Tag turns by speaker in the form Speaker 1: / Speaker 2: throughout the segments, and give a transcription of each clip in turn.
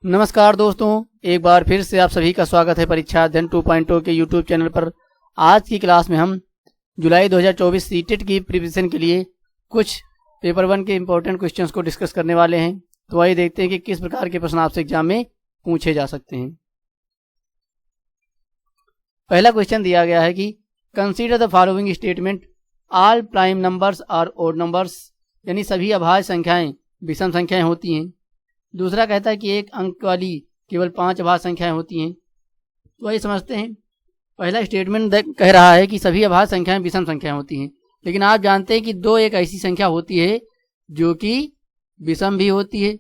Speaker 1: नमस्कार दोस्तों, एक बार फिर से आप सभी का स्वागत है परीक्षा अध्ययन 2.0 के यूट्यूब चैनल पर। आज की क्लास में हम जुलाई 2024 सीटेट की प्रिपरेशन के लिए कुछ पेपर 1 के इम्पोर्टेंट क्वेश्चंस को डिस्कस करने वाले हैं। तो आइए देखते हैं कि किस प्रकार के प्रश्न आपसे एग्जाम में पूछे जा सकते हैं। पहला क्वेश्चन दिया गया है कि consider the following statement, all prime numbers are odd numbers, यानी सभी अभाज्य संख्याएं विषम संख्याएं होती हैं। दूसरा कहता है कि एक अंक वाली केवल 5 अभाज्य संख्याएं होती हैं। तो आइए समझते हैं। पहला स्टेटमेंट कह रहा है कि सभी अभाज्य संख्याएं विषम संख्याएं होती हैं, लेकिन आप जानते हैं कि दो एक ऐसी संख्या होती है जो कि विषम भी होती है,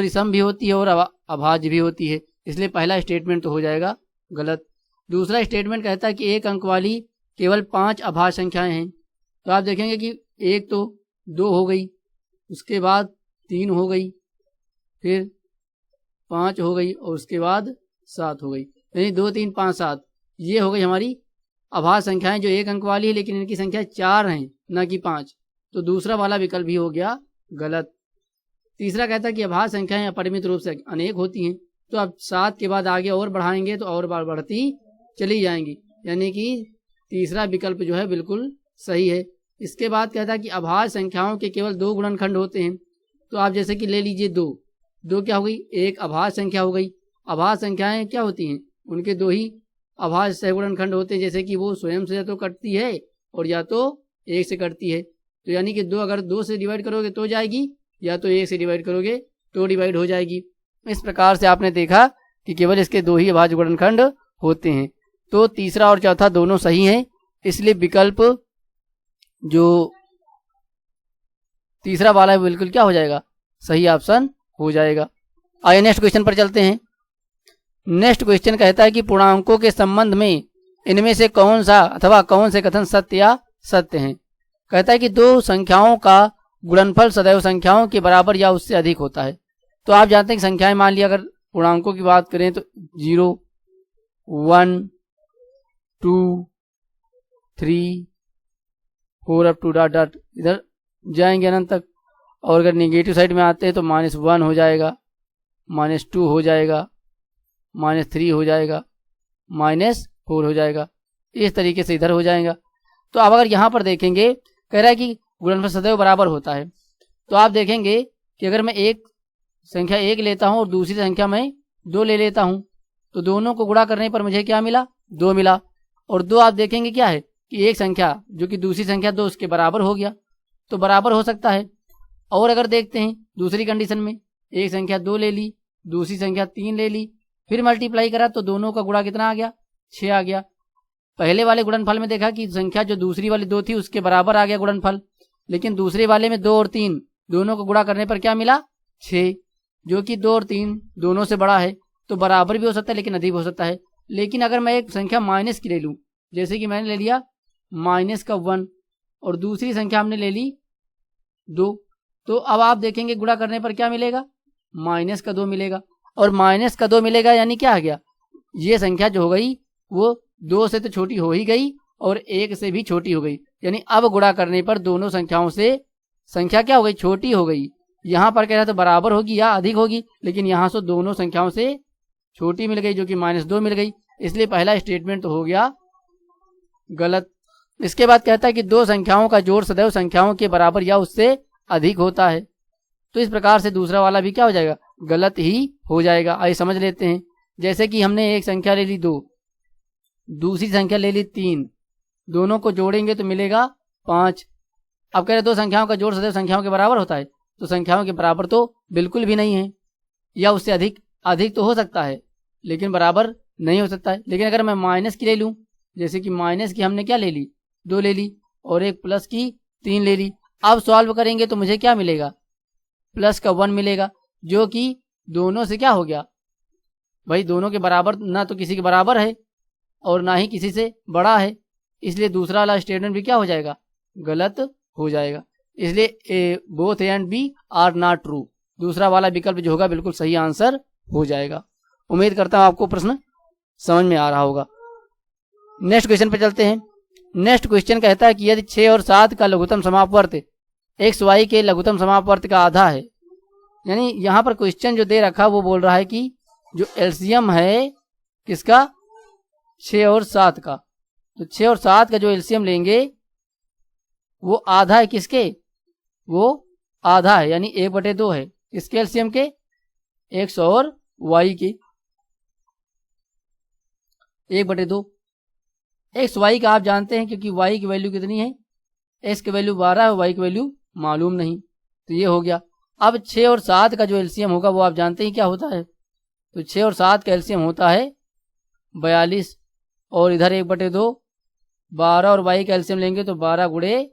Speaker 1: सम भी होती है और अभाज्य भी होती है, इसलिए पहला स्टेटमेंट तो हो जाएगा गलत। दूसरा स्टेटमेंट कहता है कि एक अंक वाली केवल 5 अभाज्य संख्याएं हैं। तो आप देखेंगे कि एक तो 2 हो गई, उसके बाद 3 हो गई, फिर 5 हो गई और उसके बाद 7 हो गई, यानी 2 3 5 7 ये हो गई हमारी अभाज्य संख्याएं जो एक अंक वाली है, लेकिन इनकी संख्या 4 हैं न कि 5। तो दूसरा वाला विकल्प भी हो गया गलत। तीसरा कहता है कि अभाज्य संख्याएं अपरिमित रूप से अनेक होती हैं। तो अब 7 के बाद आगे और बढ़ाएंगे तो और बार बढ़ती चली जाएंगी, यानी कि तीसरा विकल्प जो है बिल्कुल सही है। इसके बाद कहता है कि अभाज्य संख्याओं के केवल 2 गुणनखंड होते हैं। तो आप जैसे कि ले लीजिए 2 क्या हो गई, एक अभाज्य संख्या हो गई। अभाज्य संख्याएं क्या होती हैं, उनके 2 ही अभाज्य सहगुणनखंड होते हैं, जैसे कि वो स्वयं से या तो कटती है और या तो 1 से कटती है। तो यानी कि 2 अगर 2 से डिवाइड करोगे तो जाएगी, या तो 1 से डिवाइड करोगे तो डिवाइड हो जाएगी। इस प्रकार से आपने देखा कि केवल इसके 2 ही अभाज्य गुणनखंड होते हैं। तो तीसरा और चौथा दोनों सही हैं, इसलिए विकल्प जो तीसरा वाला है बिल्कुल क्या हो जाएगा, सही ऑप्शन हो जाएगा। आइए नेक्स्ट क्वेश्चन पर चलते हैं। नेक्स्ट क्वेश्चन कहता है कि पूर्णांकों के संबंध में इनमें से कौन सा अथवा कौन से कथन सत्य या सत्य हैं। कहता है कि 2 संख्याओं का गुणनफल सदैव संख्याओं के बराबर या उससे अधिक होता है। तो आप जानते हैं कि संख्याएं, मान लिया अगर पूर्णांकों की बात करें तो 0 1 2 3 4 अप टू डॉट डॉट इधर जाएंगे अनंत तक। और अगर नेगेटिव साइड में आते हैं तो -1 हो जाएगा, -2 हो जाएगा, -3 हो जाएगा, -4 हो जाएगा, इस तरीके से इधर हो जाएगा। तो अब अगर यहाँ पर देखेंगे, कह रहा है कि गुणनफल सदैव बराबर होता है। तो आप देखेंगे कि अगर मैं एक संख्या 1 लेता हूँ और दूसरी संख्या मैं 2 ले लेता हूँ, तो दोनों को गुणा करने पर मुझे क्या मिला, 2 मिला। और 2 आप देखेंगे क्या है कि एक संख्या जो कि दूसरी संख्या 2 उसके बराबर हो गया, तो बराबर हो सकता है। और अगर देखते हैं दूसरी कंडीशन में, एक संख्या 2 ले ली, दूसरी संख्या 3 ले ली, फिर मल्टीप्लाई करा तो दोनों का गुणा कितना आ गया, 6 आ गया। पहले वाले गुणनफल में देखा कि संख्या जो दूसरी वाली 2 थी उसके बराबर आ गया गुणनफल, लेकिन दूसरे वाले में 2 और 3 दोनों को गुणा करने पर क्या मिला, 6, जो कि 2 और 3 दोनों से बड़ा है। तो बराबर भी हो सकता है लेकिन अधिक हो सकता है। लेकिन अगर मैं एक संख्या माइनस की ले लूँ, जैसे कि मैंने ले लिया -1 और दूसरी संख्या हमने ले ली 2, तो अब आप देखेंगे गुणा करने पर क्या मिलेगा, -2 मिलेगा। और -2 मिलेगा यानी क्या आ गया, ये संख्या जो हो गई वो 2 से तो छोटी हो ही गई और 1 से भी छोटी हो गई, यानी अब गुणा करने पर दोनों संख्याओं से संख्या क्या हो गई, छोटी हो गई। यहाँ पर कह रहा तो बराबर होगी या अधिक होगी, लेकिन यहाँ से दोनों संख्याओं से छोटी मिल गई जो कि -2 मिल गई, इसलिए पहला स्टेटमेंट तो हो गया गलत। इसके बाद कहता है कि 2 संख्याओं का जोड़ सदैव संख्याओं के बराबर या उससे अधिक होता है। तो इस प्रकार से दूसरा वाला भी क्या हो जाएगा, गलत ही हो जाएगा। आइए समझ लेते हैं। जैसे कि हमने एक संख्या ले ली 2, दूसरी संख्या ले ली 3, दोनों को जोड़ेंगे तो मिलेगा 5। अब कह रहे 2 संख्याओं का जोड़ सदैव संख्याओं के बराबर होता है, तो संख्याओं के बराबर तो बिल्कुल भी नहीं है, या उससे अधिक तो हो सकता है लेकिन बराबर नहीं हो सकता है। लेकिन अगर मैं माइनस की ले लूँ, जैसे कि माइनस की हमने क्या ले ली, 2 ले ली और एक प्लस की 3 ले ली। अब सॉल्व करेंगे तो मुझे क्या मिलेगा, +1 मिलेगा, जो कि दोनों से क्या हो गया भाई, दोनों के बराबर, ना तो किसी के बराबर है और ना ही किसी से बड़ा है, इसलिए दूसरा वाला स्टेटमेंट भी क्या हो जाएगा, गलत हो जाएगा। इसलिए both A and B are not true, दूसरा वाला विकल्प जो होगा बिल्कुल सही आंसर हो जाएगा। उम्मीद करता हूँ आपको प्रश्न समझ में आ रहा होगा। नेक्स्ट क्वेश्चन पे चलते हैं। नेक्स्ट क्वेश्चन कहता है कि यदि 6 और 7 का लघुत्तम समापवर्त XY के लघुत्तम समापवर्त का आधा है, यानी यहाँ पर क्वेश्चन जो दे रखा वो बोल रहा है कि जो एलसीएम है किसका, 6 और 7 का, तो 6 और 7 का जो एलसीएम लेंगे वो आधा है किसके, वो आधा है यानी 1/2 है किसके एलसीएम के, एक्स और वाई के। 1/2 एक्स वाई का आप जानते हैं क्योंकि वाई की वैल्यू कितनी है, एक्स की वैल्यू 12 है, वाई की वैल्यू मालूम नहीं, तो ये हो गया। अब 6 और 7 का जो एलसीएम होगा वो आप जानते हैं क्या होता है, तो 6 और 7 का एलसीएम होता है 42 और इधर 1/2 12 और वाई का एलसीएम लेंगे तो 12 गुणे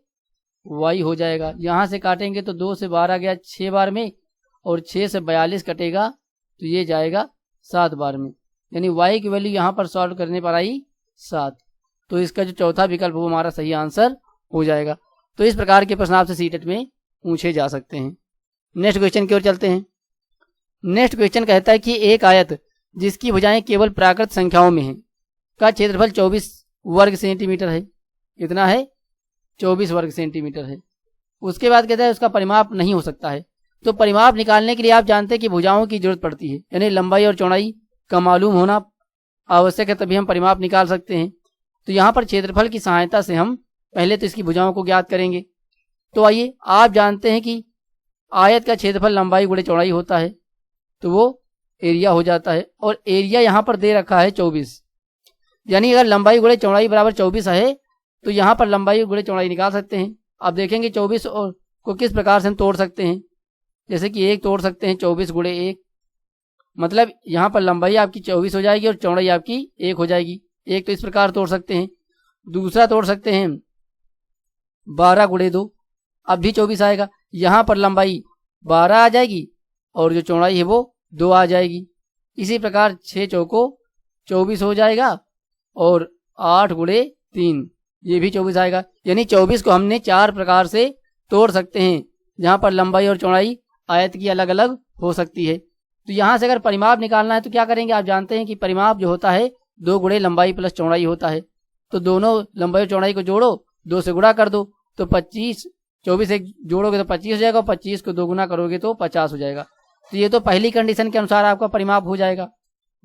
Speaker 1: वाई हो जाएगा। यहाँ से काटेंगे तो 2 से 12 गया 6 बार में और 6 से 42 कटेगा तो ये जाएगा 7 बार में, यानी वाई की वैल्यू यहाँ पर सॉल्व करने पर आई 7। तो इसका जो चौथा विकल्प वो हमारा सही आंसर हो जाएगा। तो इस प्रकार के प्रश्न आपसे सीटेट में पूछे जा सकते हैं। नेक्स्ट क्वेश्चन की ओर चलते हैं। नेक्स्ट क्वेश्चन कहता है कि एक आयत जिसकी भुजाएं केवल प्राकृत संख्याओं में हैं का क्षेत्रफल 24 वर्ग सेंटीमीटर है। कितना है, 24 वर्ग सेंटीमीटर है। उसके बाद कहता है उसका परिमाप नहीं हो सकता है। तो परिमाप निकालने के लिए आप जानते हैं कि भुजाओं की जरूरत पड़ती है, यानी लंबाई और चौड़ाई का मालूम होना आवश्यक है, तभी हम परिमाप निकाल सकते हैं। तो यहाँ पर क्षेत्रफल की सहायता से हम पहले तो इसकी भुजाओं को ज्ञात करेंगे। तो आइए, आप जानते हैं कि आयत का क्षेत्रफल लंबाई गुणे चौड़ाई होता है, तो वो एरिया हो जाता है। और एरिया यहाँ पर दे रखा है 24, यानी अगर लंबाई गुणे चौड़ाई बराबर 24 है तो यहाँ पर लंबाई गुणे चौड़ाई निकाल सकते हैं। अब देखेंगे 24 और को किस प्रकार से हम तोड़ सकते हैं। जैसे कि 1 तोड़ सकते हैं 24 गुणे 1, मतलब यहाँ पर लंबाई आपकी 24 हो जाएगी और चौड़ाई आपकी 1 हो जाएगी। एक तो इस प्रकार तोड़ सकते हैं। दूसरा तोड़ सकते हैं 12 गुणे 2, अब भी 24 आएगा। यहाँ पर लंबाई 12 आ जाएगी और जो चौड़ाई है वो 2 आ जाएगी। इसी प्रकार 6 चौको 24 हो जाएगा और 8 गुणे 3 ये भी 24 आएगा। यानी 24 को हमने 4 प्रकार से तोड़ सकते हैं, जहाँ पर लंबाई और चौड़ाई आयत की अलग अलग हो सकती है। तो यहाँ से अगर परिमाप निकालना है तो क्या करेंगे, आप जानते हैं कि परिमाप जो होता है 2 गुणे लंबाई प्लस चौड़ाई होता है। तो दोनों लंबाई और चौड़ाई को जोड़ो, 2 से गुणा कर दो तो 25, 24 से जोड़ोगे तो 25 हो जाएगा और 25 को 2 गुना करोगे तो 50 हो जाएगा। तो ये तो पहली कंडीशन के अनुसार आपका परिमाप हो जाएगा।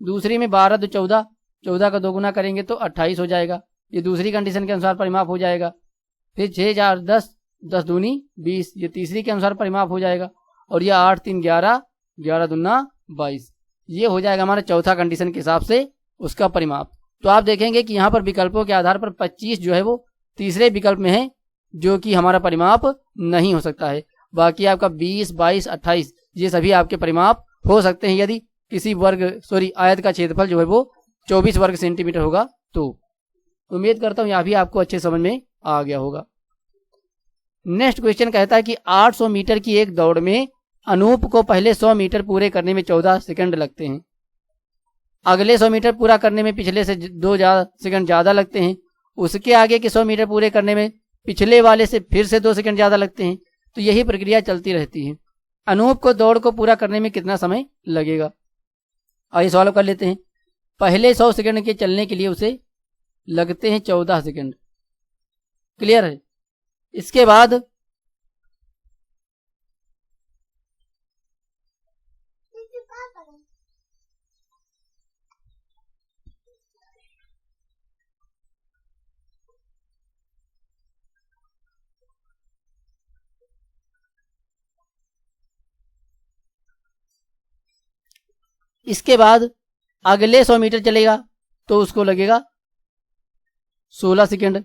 Speaker 1: दूसरी में 12 तो 14, 14 का 2 गुना करेंगे तो 28 हो जाएगा, ये दूसरी कंडीशन के अनुसार परिमाप हो जाएगा। फिर 6 4 10, 10 दूनी 20, ये तीसरी के अनुसार परिमाप हो जाएगा। और यह 8 3 11, 11 दूना 22, ये हो जाएगा हमारा चौथा कंडीशन के हिसाब से उसका परिमाप। तो आप देखेंगे कि यहाँ पर विकल्पों के आधार पर 25 जो है वो तीसरे विकल्प में है, जो कि हमारा परिमाप नहीं हो सकता है। बाकी आपका 20 22 28 ये सभी आपके परिमाप हो सकते हैं, यदि किसी आयत का क्षेत्रफल जो है वो 24 वर्ग सेंटीमीटर होगा। तो उम्मीद करता हूँ यहाँ भी आपको अच्छे समझ में आ गया होगा। नेक्स्ट क्वेश्चन कहता है कि 800 मीटर की एक दौड़ में अनूप को पहले 100 मीटर पूरे करने में 14 सेकंड लगते हैं। अगले 100 मीटर पूरा करने में पिछले से 2 सेकंड ज़्यादा लगते हैं। उसके आगे के 100 मीटर पूरे करने में पिछले वाले से फिर से 2 सेकंड ज़्यादा लगते हैं। तो यही प्रक्रिया चलती रहती है। अनूप को दौड़ को पूरा करने में कितना समय लगेगा, आइए सॉल्व कर लेते हैं। पहले 100 सेकंड के चलने के लिए उसे लगते हैं 14 सेकंड, क्लियर है। इसके बाद अगले 100 मीटर चलेगा तो उसको लगेगा 16 सेकंड,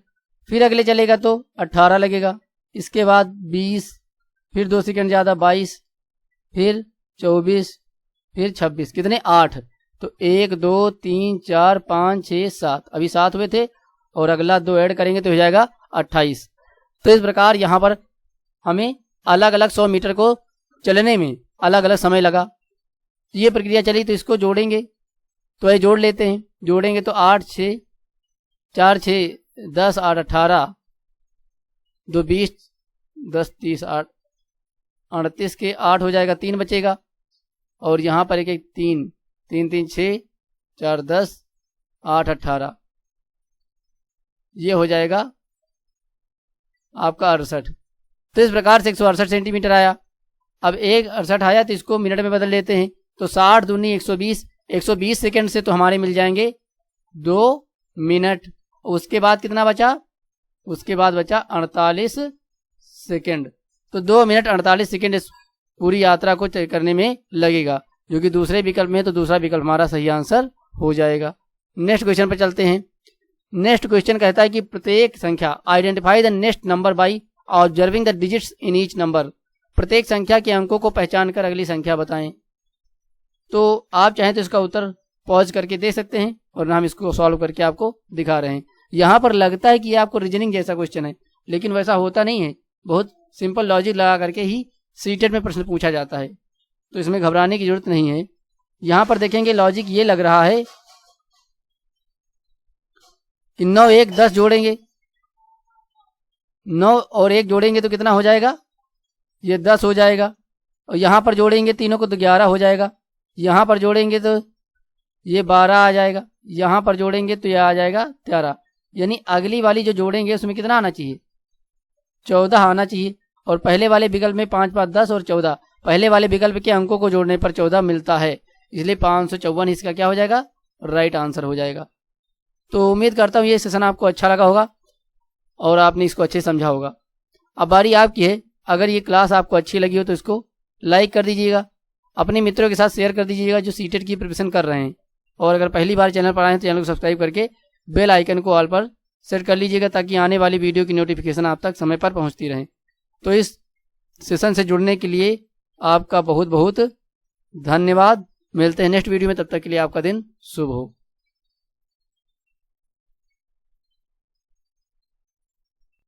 Speaker 1: फिर अगले चलेगा तो 18 लगेगा, इसके बाद 20, फिर 2 सेकंड ज़्यादा 22, फिर 24, फिर 26, कितने 8। तो 1 2 3 4 5 6 7, अभी 7 हुए थे और अगला 2 ऐड करेंगे तो हो जाएगा 28। तो इस प्रकार यहाँ पर हमें अलग अलग 100 मीटर को चलने में अलग अलग समय लगा। ये प्रक्रिया चली तो इसको जोड़ेंगे, तो ये जोड़ लेते हैं। जोड़ेंगे तो 8 6 4 6 10 8 18, 2 20 10 30 8 38 के 8 हो जाएगा, 3 बचेगा और यहाँ पर एक 3 3 3 6 4 10 8 18, ये हो जाएगा आपका 68। तो इस प्रकार से 168 सेंटीमीटर आया। अब एक 68 आया तो इसको मिनट में बदल लेते हैं। तो 60 दूनी 120, 120 सेकंड से तो हमारे मिल जाएंगे 2 मिनट। उसके बाद कितना बचा, उसके बाद बचा 48 सेकंड। तो 2 मिनट 48 सेकंड इस पूरी यात्रा को तय करने में लगेगा, जो कि दूसरे विकल्प में है, तो दूसरा विकल्प हमारा सही आंसर हो जाएगा। नेक्स्ट क्वेश्चन पर चलते हैं। नेक्स्ट क्वेश्चन कहता है कि प्रत्येक संख्या, identify the next number by observing the digits in each number. प्रत्येक संख्या के अंकों को पहचान कर अगली संख्या बताएं। तो आप चाहें तो इसका उत्तर पॉज करके दे सकते हैं, और हम इसको सॉल्व करके आपको दिखा रहे हैं। यहाँ पर लगता है कि आपको रीजनिंग जैसा क्वेश्चन है, लेकिन वैसा होता नहीं है। बहुत सिंपल लॉजिक लगा करके ही सीटेट में प्रश्न पूछा जाता है, तो इसमें घबराने की जरूरत नहीं है। यहाँ पर देखेंगे लॉजिक ये लग रहा है कि 9 1 10 जोड़ेंगे, 9 और 1 जोड़ेंगे तो कितना हो जाएगा, ये 10 हो जाएगा। और यहाँ पर जोड़ेंगे तीनों को तो 11 हो जाएगा। यहाँ पर जोड़ेंगे तो ये 12 आ जाएगा। यहाँ पर जोड़ेंगे तो ये आ जाएगा 13। यानी अगली वाली जो जोड़ेंगे उसमें कितना आना चाहिए, 14 आना चाहिए। और पहले वाले विकल्प में 5 5 10 और 14, पहले वाले विकल्प के अंकों को जोड़ने पर 14 मिलता है, इसलिए 554 इसका क्या हो जाएगा, राइट आंसर हो जाएगा। तो उम्मीद करता हूँ ये सेशन आपको अच्छा लगा होगा और आपने इसको अच्छे समझा होगा। अब बारी आपकी है। अगर ये क्लास आपको अच्छी लगी हो तो इसको लाइक कर दीजिएगा, अपने मित्रों के साथ शेयर कर दीजिएगा जो सीटेट की प्रिपरेशन कर रहे हैं। और अगर पहली बार चैनल पर आए हैं तो चैनल को सब्सक्राइब करके बेल आइकन को ऑल पर सेट कर लीजिएगा, ताकि आने वाली वीडियो की नोटिफिकेशन आप तक समय पर पहुंचती रहे। तो इस सेशन से जुड़ने के लिए आपका बहुत बहुत धन्यवाद। मिलते हैं नेक्स्ट वीडियो में, तब तक के लिए आपका दिन शुभ हो।